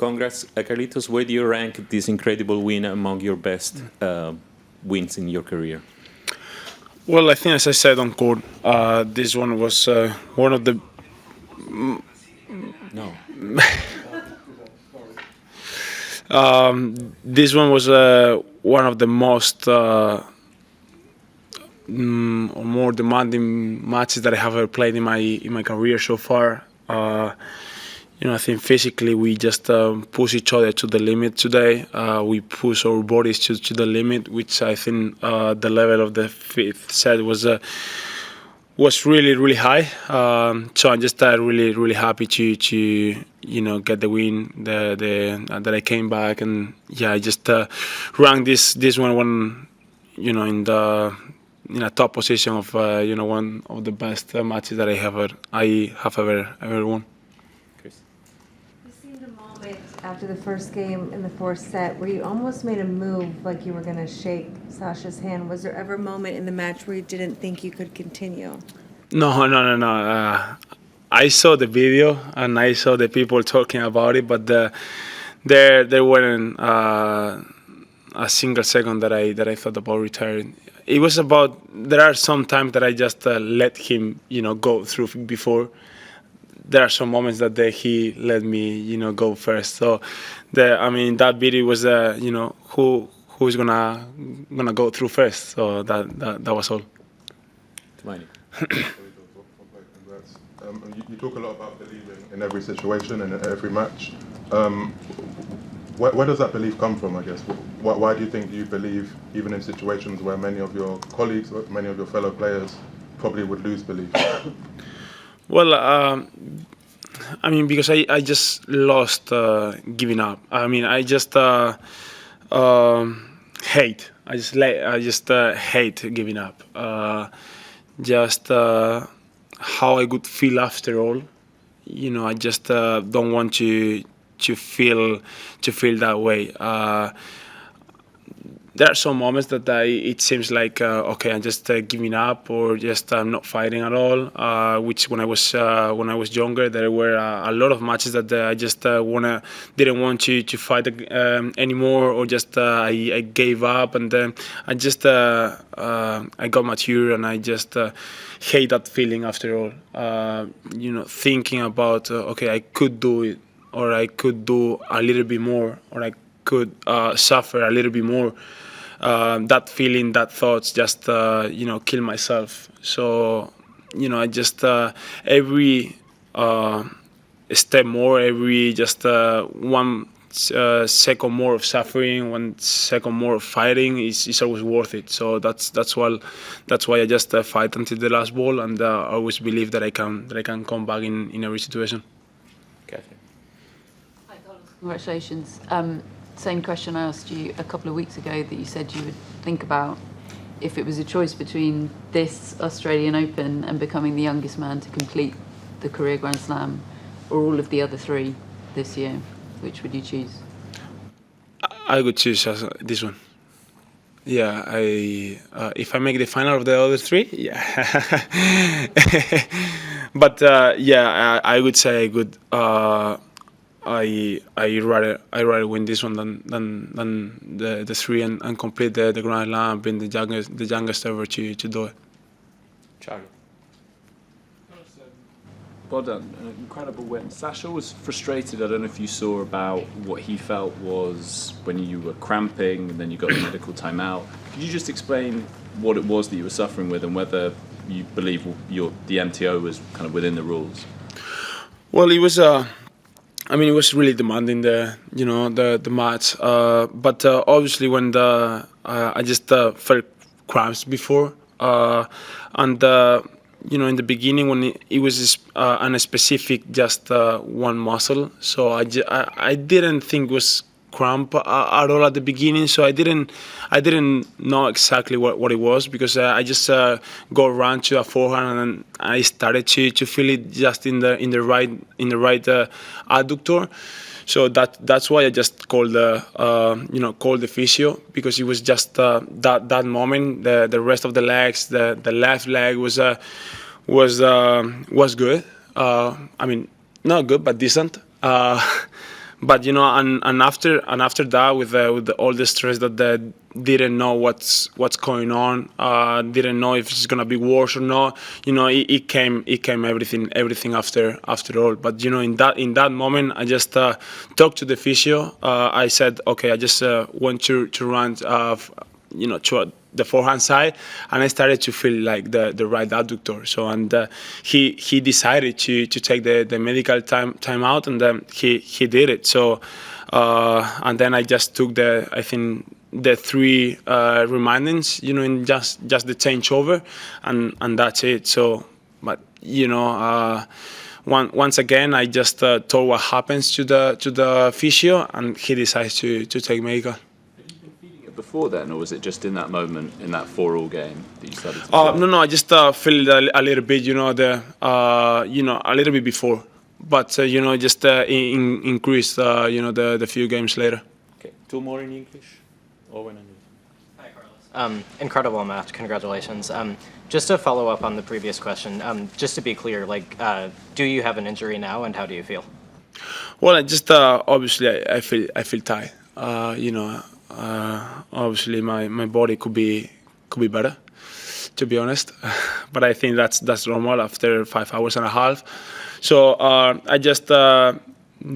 Congrats, Carlitos. Where do you rank this incredible win among your best wins in your career? Well, I think, as I said on court, this one was one of the. No. This one was one of the most or more demanding matches that I have ever played in my career so far. I think physically we just push each other to the limit today. We push our bodies to the limit, which I think the level of the fifth set was really, really high. So I'm just really happy to get the win. That I came back, and I just ranked this one in a top position of one of the best matches that I have ever won. After the first game in the fourth set, where you almost made a move like you were going to shake Sasha's hand. Was there ever a moment in the match where you didn't think you could continue? No. I saw the video and I saw the people talking about it, but there weren't a single second that I thought about retiring. It was about, there are some times that I just let him go through before. There are some moments that he let me, go first. So, that video was, who's gonna go through first. So that was all. You talk a lot about believing in every situation and in every match. Where does that belief come from? I guess. Why do you think you believe even in situations where many of your colleagues, many of your fellow players, probably would lose belief? Well, because I just lost giving up. I just hate. I just hate giving up. Just how I would feel after all. I just don't want to feel that way. There are some moments that it seems like okay, I'm just giving up, or just I'm not fighting at all. Which when I was younger, there were a lot of matches that I just didn't want to fight anymore, or just I gave up, and then I just I got mature, and I just hate that feeling after all. Thinking about okay, I could do it, or I could do a little bit more, or I could suffer a little bit more. That feeling, that thoughts just kill myself. So I just every step more, every just 1 second more of suffering, 1 second more of fighting is always worth it. So that's why I just fight until the last ball, and I always believe that I can come back in every situation. Okay. Hi, Carlos. Congratulations. Same question I asked you a couple of weeks ago, that you said you would think about if it was a choice between this Australian Open and becoming the youngest man to complete the career Grand Slam, or all of the other 3 this year. Which would you choose? I would choose this one. Yeah, if I make the final of the other 3, yeah. But I would say I would. I rather win this one than the 3 and complete the Grand Slam, being the youngest ever to do it. Charlie. Well done, an incredible win. Sasha was frustrated, I don't know if you saw, about what he felt was when you were cramping and then you got the medical timeout. Could you just explain what it was that you were suffering with, and whether you believe the MTO was kind of within the rules? Well, it was it was really demanding the match, but obviously when I just felt cramps before, and in the beginning when it was on a specific just one muscle, so I didn't think it was cramp at all at the beginning, so I didn't know exactly what it was, because I just go around to a forehand, and I started to feel it just in the right adductor. So that's why I just called the physio, because it was just that moment. The rest of the legs, the left leg was good. Not good, but decent. But and after that, with all the stress that they didn't know what's going on, didn't know if it's gonna be worse or not. It came everything after all. But in that moment, I just talked to the physio. I said, okay, I just want to run, to the forehand side, and I started to feel like the right adductor. So he decided to take the medical time out, and then he did it. So and then I just took the 3 remindings, in just the changeover, and that's it. So, but once again, I just told what happens to the physio, and he decides to take medical. Before then, or was it just in that moment, in that 4-all game, that you started to No, I just feel a little bit, a little bit before, but just increased, the few games later. Okay, 2 more in English. Owen and Hi, Carlos. Incredible match. Congratulations. Just to follow up on the previous question, just to be clear, do you have an injury now, and how do you feel? Well, I just obviously I feel tired. Obviously my body could be better, to be honest, but I think that's normal after 5 hours and a half. So I just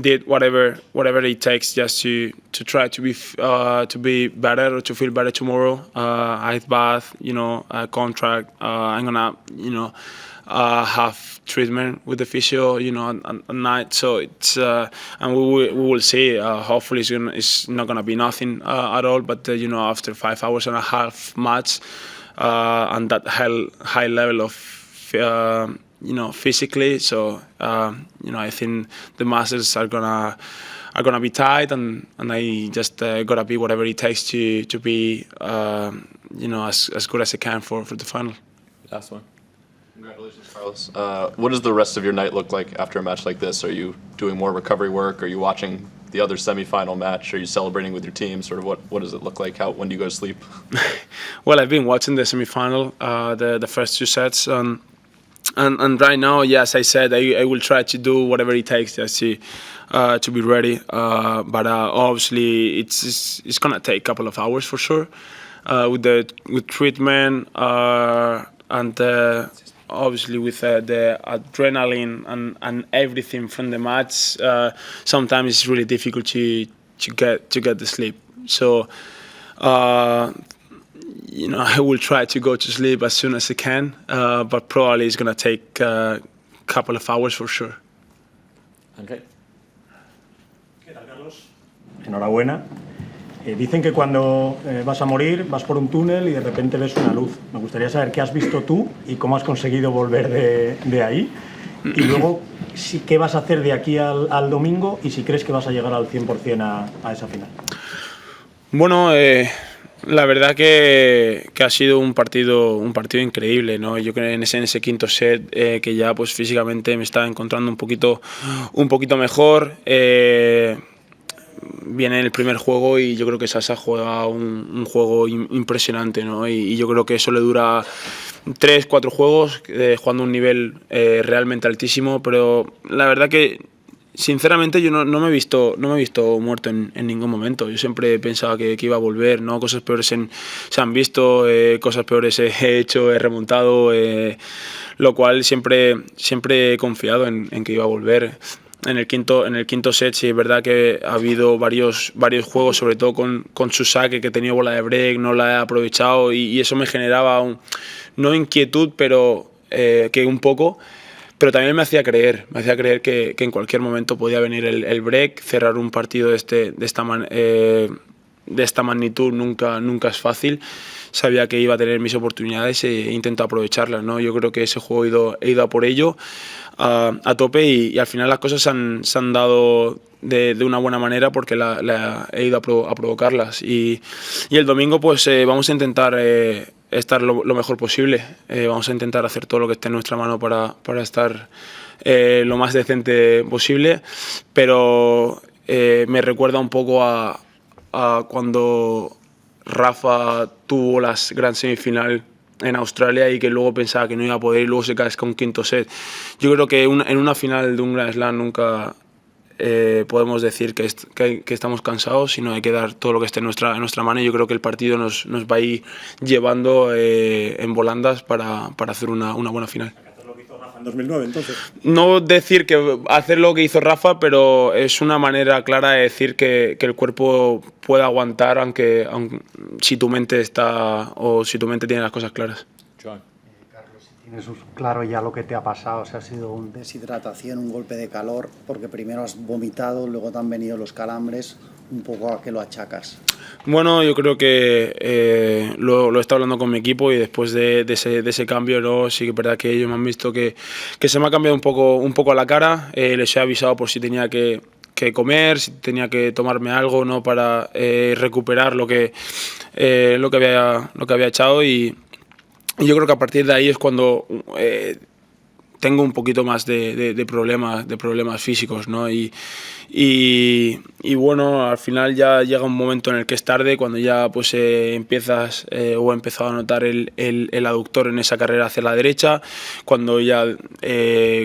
did whatever it takes just to try to be better, or to feel better tomorrow. Ice bath, contract. I'm gonna have treatment with the physio, at night. So it's and we will see. Hopefully it's not gonna be nothing at all. But after 5 hours and a half match, and that high level of physically, so I think the muscles are gonna be tight, and I just gotta be whatever it takes to be as good as I can for the final. last one. Congratulations, Carlos. What does the rest of your night look like after a match like this? Are you doing more recovery work? Are you watching the other semi-final match? Are you celebrating with your team? Sort of what does it look like? When do you go to sleep? Well, I've been watching the semi-final, the first 2 sets, and right now, yes, I said I will try to do whatever it takes just to be ready. But obviously, it's gonna take a couple of hours for sure, with treatment, and obviously with the adrenaline and everything from the match. Sometimes it's really difficult to get the sleep. So I will try to go to sleep as soon as I can, but probably it's gonna take a couple of hours for sure. Okay. ¿Qué tal, Carlos? Enhorabuena. Dicen que cuando vas a morir vas por un túnel y de repente ves una luz. Me gustaría saber qué has visto tú y cómo has conseguido volver de ahí. Y luego, ¿qué vas a hacer de aquí al domingo? Y si crees que vas a llegar al 100% a esa final. Bueno, la verdad que ha sido un partido increíble, ¿no? Yo creo que en ese quinto set, que ya pues físicamente me estaba encontrando un poquito mejor. Viene el primer juego y yo creo que Sasha juega un juego impresionante, ¿no? Y yo creo que eso le dura 3-4 juegos, jugando a un nivel realmente altísimo, pero la verdad que sinceramente yo no me he visto muerto en ningún momento. Yo siempre he pensado que iba a volver, ¿no? Cosas peores se han visto, cosas peores he hecho, he remontado, lo cual siempre he confiado en que iba a volver. En el quinto set sí es verdad que ha habido varios juegos, sobre todo con su saque, que he tenido bola de break, no la he aprovechado, y eso me generaba no inquietud, pero que un poco, pero también me hacía creer que en cualquier momento podía venir el break. Cerrar un partido de esta magnitud nunca es fácil. Sabía que iba a tener mis oportunidades e intento aprovecharlas, ¿no? Yo creo que ese juego he ido a por ello a tope, y al final las cosas se han dado de una buena manera, porque he ido a provocarlas, y el domingo pues vamos a intentar estar lo mejor posible. Vamos a intentar hacer todo lo que esté en nuestra mano para estar lo más decente posible, pero me recuerda un poco a cuando Rafa tuvo la gran semifinal en Australia y que luego pensaba que no iba a poder y luego se casca un quinto set. Yo creo que en una final de un Grand Slam nunca podemos decir que estamos cansados, sino hay que dar todo lo que esté en nuestra mano, y yo creo que el partido nos va a ir llevando en volandas para hacer una buena final. En 2009, entonces. No decir que hacer lo que hizo Rafa, pero es una manera clara de decir que el cuerpo puede aguantar aunque si tu mente está o si tu mente tiene las cosas claras. John. Carlos, si tienes claro ya lo que te ha pasado, o sea, ha sido una deshidratación, un golpe de calor, porque primero has vomitado, luego te han venido los calambres, un poco a qué lo achacas. Bueno, yo creo que lo he estado hablando con mi equipo, y después de ese cambio, ¿no? Sí que es verdad que ellos me han visto que se me ha cambiado un poco la cara. Les he avisado por si tenía que comer, si tenía que tomarme algo, ¿no? Para recuperar lo que había echado, y yo creo que a partir de ahí es cuando tengo un poquito más de problemas físicos, ¿no? Y bueno, al final ya llega un momento en el que es tarde, cuando ya pues empiezas o he empezado a notar el adductor en esa carrera hacia la derecha, cuando ya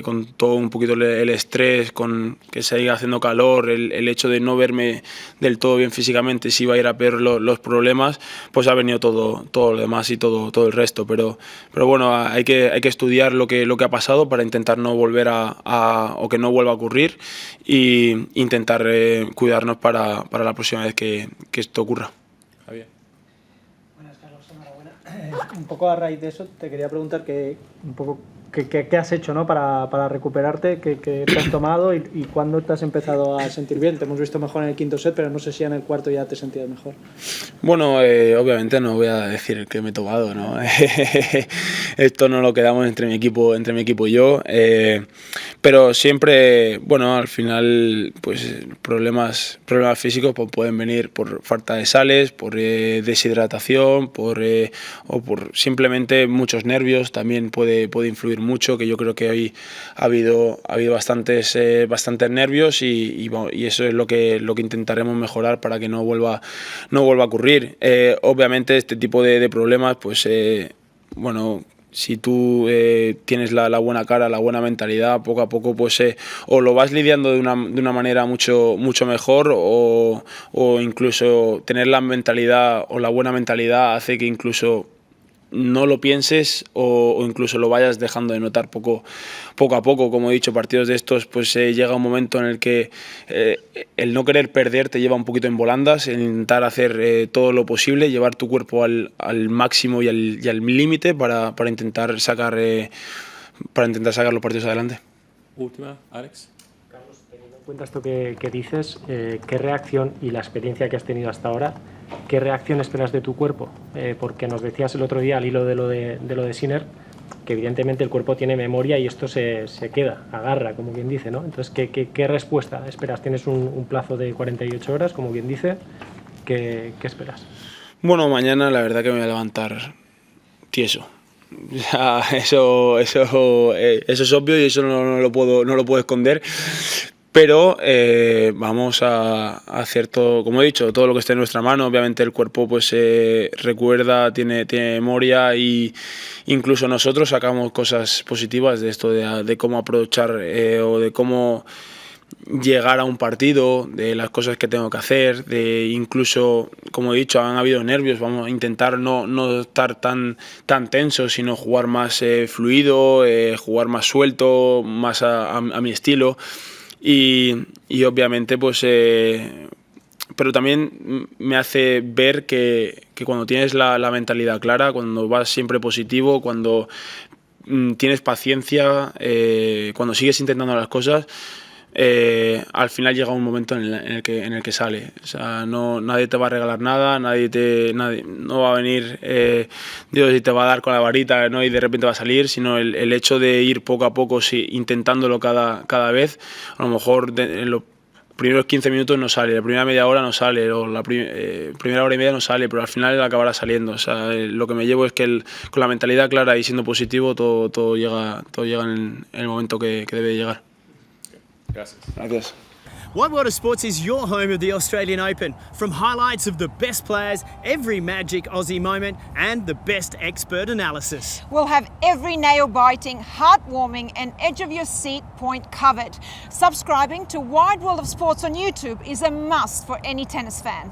con todo un poquito el estrés, con que se iba haciendo calor, el hecho de no verme del todo bien físicamente, si iba a ir a peor los problemas, pues ha venido todo lo demás y todo el resto, pero bueno, hay que estudiar lo que ha pasado para intentar no volver o que no vuelva a ocurrir, y intentar cuidarnos para la próxima vez que esto ocurra. Javier. Buenas, Carlos, enhorabuena. Un poco a raíz de eso te quería preguntar qué has hecho, ¿no? para recuperarte, qué te has tomado y cuándo te has empezado a sentir bien. Te hemos visto mejor en el quinto set, pero no sé si en el cuarto ya te sentías mejor. Bueno, obviamente no voy a decir que me he tomado, ¿no? Esto no lo quedamos entre mi equipo y yo, pero siempre, bueno, al final, pues problemas físicos pues, pueden venir por falta de sales, por deshidratación, o por simplemente muchos nervios. También puede influir mucho, que yo creo que hoy ha habido bastantes nervios, y eso es lo que intentaremos mejorar para que no vuelva a ocurrir. Obviamente este tipo de problemas, pues bueno, si tú tienes la buena cara, la buena mentalidad, poco a poco pues o lo vas lidiando de una manera mucho mejor, o incluso tener la mentalidad o la buena mentalidad hace que incluso no lo pienses o incluso lo vayas dejando de notar poco a poco. Como he dicho, partidos de estos pues llega un momento en el que el no querer perder te lleva un poquito en volandas, el intentar hacer todo lo posible, llevar tu cuerpo al máximo y al límite para intentar sacar los partidos adelante. Última, Alex. Carlos, teniendo en cuenta esto que dices, ¿qué reacción y la experiencia que has tenido hasta ahora, qué reacción esperas de tu cuerpo? Porque nos decías el otro día, al hilo de lo de Sinner, que evidentemente el cuerpo tiene memoria y esto se queda, agarra, como bien dice, ¿no? Entonces, ¿qué respuesta esperas? Tienes un plazo de 48 horas, como bien dice. ¿Qué esperas? Bueno, mañana la verdad que me voy a levantar tieso. Ya, eso es obvio, y eso no lo puedo esconder. Pero vamos a hacer todo, como he dicho, todo lo que esté en nuestra mano. Obviamente el cuerpo pues recuerda, tiene memoria, y incluso nosotros sacamos cosas positivas de esto, de cómo aprovechar o de cómo llegar a un partido, de las cosas que tengo que hacer, de incluso, como he dicho, han habido nervios. Vamos a intentar no estar tan tensos, sino jugar más fluido, jugar más suelto, más a mi estilo. Y obviamente pues pero también me hace ver que cuando tienes la mentalidad clara, cuando vas siempre positivo, cuando tienes paciencia, cuando sigues intentando las cosas, al final llega un momento en el que sale. O sea, nadie te va a regalar nada, nadie no va a venir Dios y te va a dar con la varita, ¿no? Y de repente va a salir, sino el hecho de ir poco a poco, sí, intentándolo cada vez. A lo mejor en los primeros 15 minutos no sale, la primera media hora no sale, o la primera hora y media no sale, pero al final acabará saliendo. O sea, lo que me llevo es que con la mentalidad clara y siendo positivo, todo llega en el momento que debe llegar. Gracias. Gracias. Wide World of Sports is your home of the Australian Open. From highlights of the best players, every magic Aussie moment, and the best expert analysis. We'll have every nail-biting, heartwarming and edge-of-your-seat point covered. Subscribing to Wide World of Sports on YouTube is a must for any tennis fan.